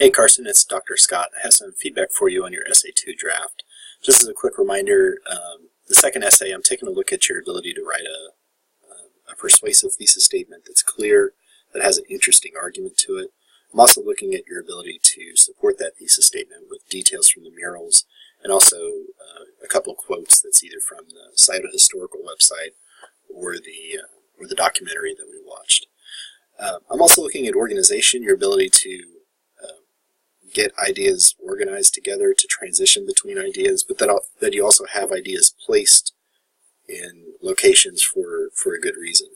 Hey Carson, it's Dr. Scott. I have some feedback for you on your Essay 2 draft. Just as a quick reminder, the second essay, I'm taking a look at your ability to write a persuasive thesis statement that's clear, that has an interesting argument to it. I'm also looking at your ability to support that thesis statement with details from the murals, and also a couple quotes that's either from the Cytohistorical website or the documentary that we watched. I'm also looking at organization, your ability to get ideas organized together, to transition between ideas, but that you also have ideas placed in locations for a good reason.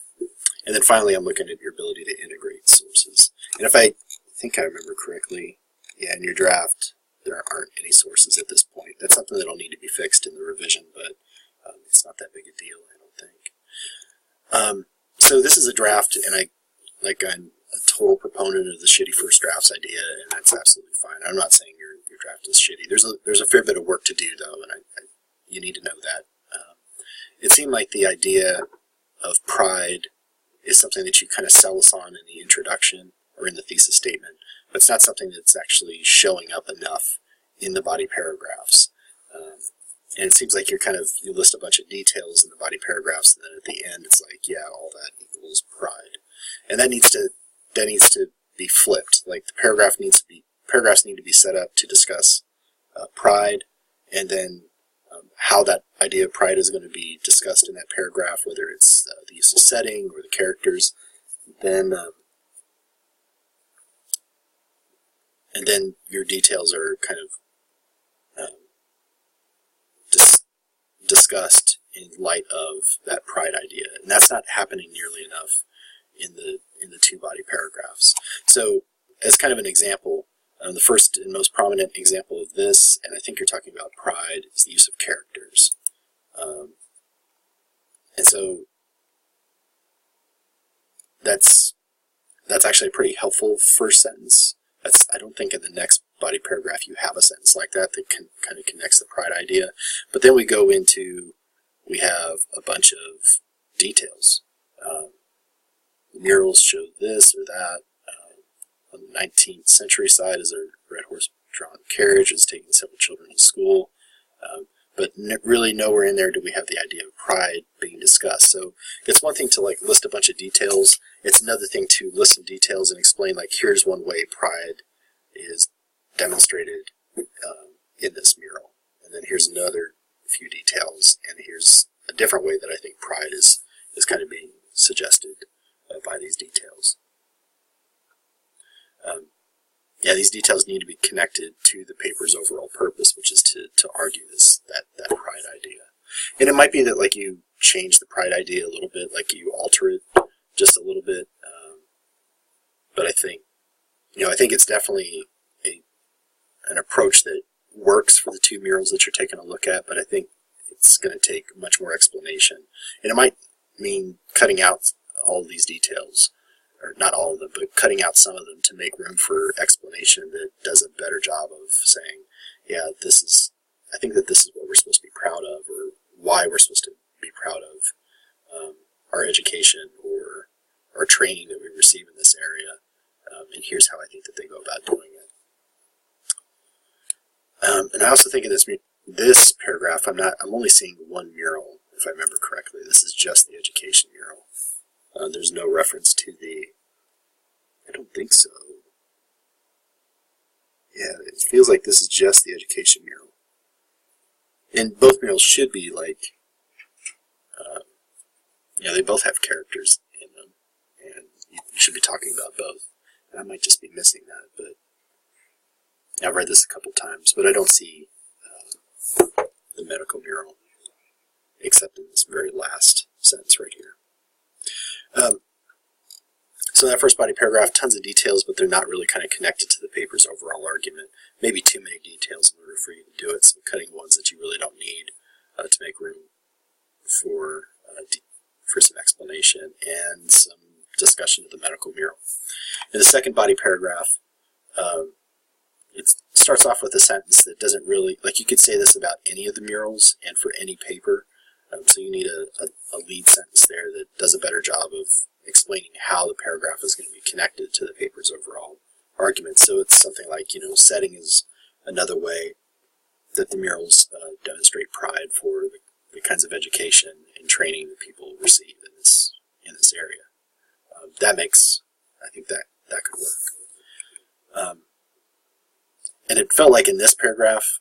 And then finally, I'm looking at your ability to integrate sources. And if I think I remember correctly, yeah, in your draft, there aren't any sources at this point. That's something that'll need to be fixed in the revision, but it's not that big a deal, I don't think. So this is a draft, and I'm a total proponent of the shitty first drafts idea, and that's absolutely fine. I'm not saying your draft is shitty. There's a fair bit of work to do, though, and you need to know that. It seemed like the idea of pride is something that you kind of sell us on in the introduction or in the thesis statement, but it's not something that's actually showing up enough in the body paragraphs. And it seems like you list a bunch of details in the body paragraphs, and then at the end it's like, yeah, all that equals pride. And that needs to be flipped. Like paragraphs need to be set up to discuss pride, and then how that idea of pride is going to be discussed in that paragraph, whether it's the use of setting or the characters. Then and then your details are kind of discussed in light of that pride idea, and that's not happening nearly enough in the two body paragraphs. So as kind of an example, the first and most prominent example of this, and I think you're talking about pride, is the use of characters. And so that's actually a pretty helpful first sentence. I don't think in the next body paragraph you have a sentence like that kind of connects the pride idea. But then we have a bunch of details. The murals show this or that. On the 19th century side is a red horse-drawn carriage that's taking several children to school. But really nowhere in there do we have the idea of pride being discussed. So it's one thing to list a bunch of details. It's another thing to list some details and explain, here's one way pride is demonstrated in this mural. And then here's another few details, and here's a different way that I think pride is kind of being suggested by these details. These details need to be connected to the paper's overall purpose, which is to argue that pride idea. And it might be that you change the pride idea a little bit, you alter it just a little bit. But I think it's definitely an approach that works for the two murals that you're taking a look at, but I think it's going to take much more explanation. And it might mean cutting out all of these details, or not all of them, but cutting out some of them to make room for explanation that does a better job of saying, yeah, I think that this is what we're supposed to be proud of, or why we're supposed to be proud of our education or our training that we receive in this area, and here's how I think that they go about doing it. And I also think in this paragraph, I'm only seeing one mural, if I remember correctly. This is just the education mural. There's no reference to I don't think so. Yeah, it feels like this is just the education mural. And both murals should be they both have characters in them, and you should be talking about both. And I might just be missing that, but I've read this a couple times, but I don't see the medical mural, except in this very last sentence right here. So that first body paragraph, tons of details, but they're not really kind of connected to the paper's overall argument. Maybe too many details in order for you to do it, so cutting ones that you really don't need to make room for some explanation and some discussion of the medical mural. In the second body paragraph, it starts off with a sentence that doesn't really, you could say this about any of the murals and for any paper, so you need a lead sentence there that does a better job of explaining how the paragraph is going to be connected to the paper's overall arguments. So it's something like, setting is another way that the murals demonstrate pride for the kinds of education and training that people receive in this area. I think that could work. And it felt like in this paragraph,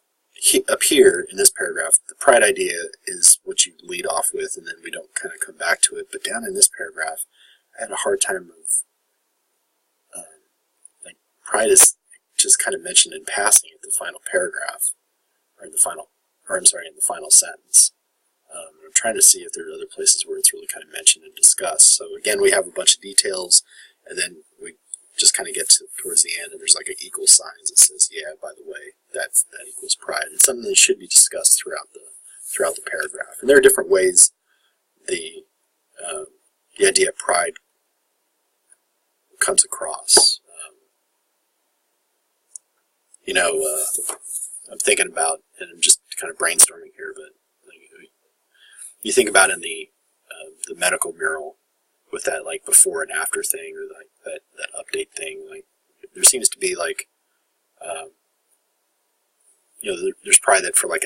up here in this paragraph, the pride idea is what you lead off with, and then we don't kind of come back to it. But down in this paragraph, I had a hard time of like pride is just kind of mentioned in passing at the final paragraph, or in the final sentence. I'm trying to see if there are other places where it's really kind of mentioned and discussed. So again, we have a bunch of details, and then we just kind of get towards the end, and there's like an equal signs that says, yeah, by the way, that equals pride. It's something that should be discussed throughout the paragraph. And there are different ways the idea of pride comes across. I'm thinking about, and I'm just kind of brainstorming here, but you think about in the medical mural with that like before and after thing, or like that update thing, like there seems to be like there's pride that for like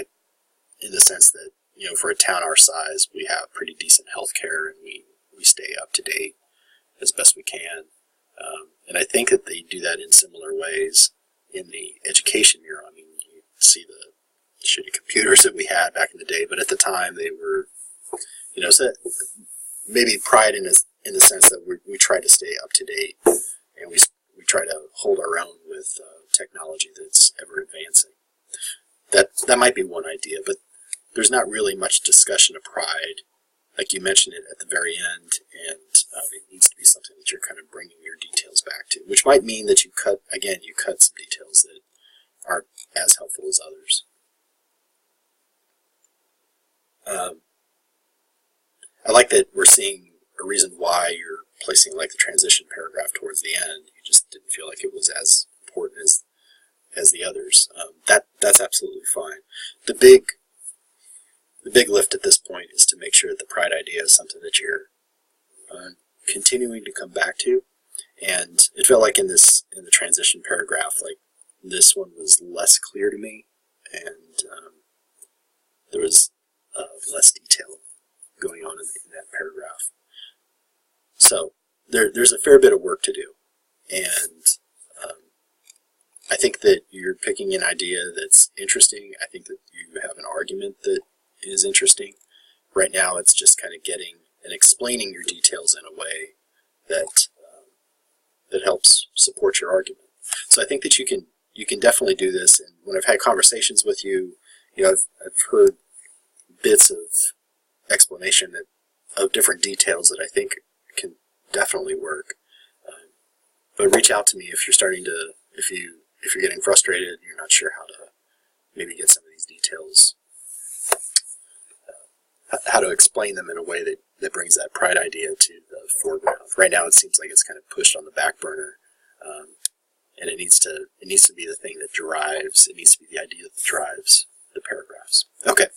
in the sense that for a town our size we have pretty decent health care and we stay up to date as best we can, and I think that they do that in similar ways in the education mural. I mean, you see the shitty computers that we had back in the day, but at the time they were, so maybe pride in the sense that we try to stay up to date, and we try to hold our own with technology that's ever advancing. That might be one idea, but there's not really much discussion of pride. Like you mentioned it at the very end, and it needs to be something that you're kind of bringing your details back to, which might mean that you cut some details that aren't as helpful as others. I like that we're seeing a reason why you're placing like the transition paragraph towards the end. You just didn't feel like it was as important as the others. That's absolutely fine. The big lift at this point is to make sure that the pride idea is something that you're continuing to come back to. And it felt like in the transition paragraph, like this one was less clear to me, and there was less detail going on in that paragraph. So there's a fair bit of work to do, and I think that you're picking an idea that's interesting. I think that you have an argument that is interesting. Right now it's just kind of getting and explaining your details in a way that helps support your argument. So I think that you can definitely do this, and when I've had conversations with you, I've heard bits of explanation of different details that I think can definitely work. But reach out to me if you're getting frustrated and you're not sure how to maybe get some of these details, how to explain them in a way that brings that pride idea to the foreground. Right now it seems like it's kind of pushed on the back burner, and it needs to be the thing that drives, it needs to be the idea that drives the paragraphs. Okay,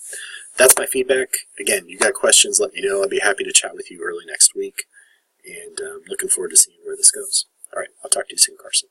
that's my feedback. Again, you got questions, let me know. I'd be happy to chat with you early next week, and looking forward to seeing where this goes. All right, I'll talk to you soon, Carsyn.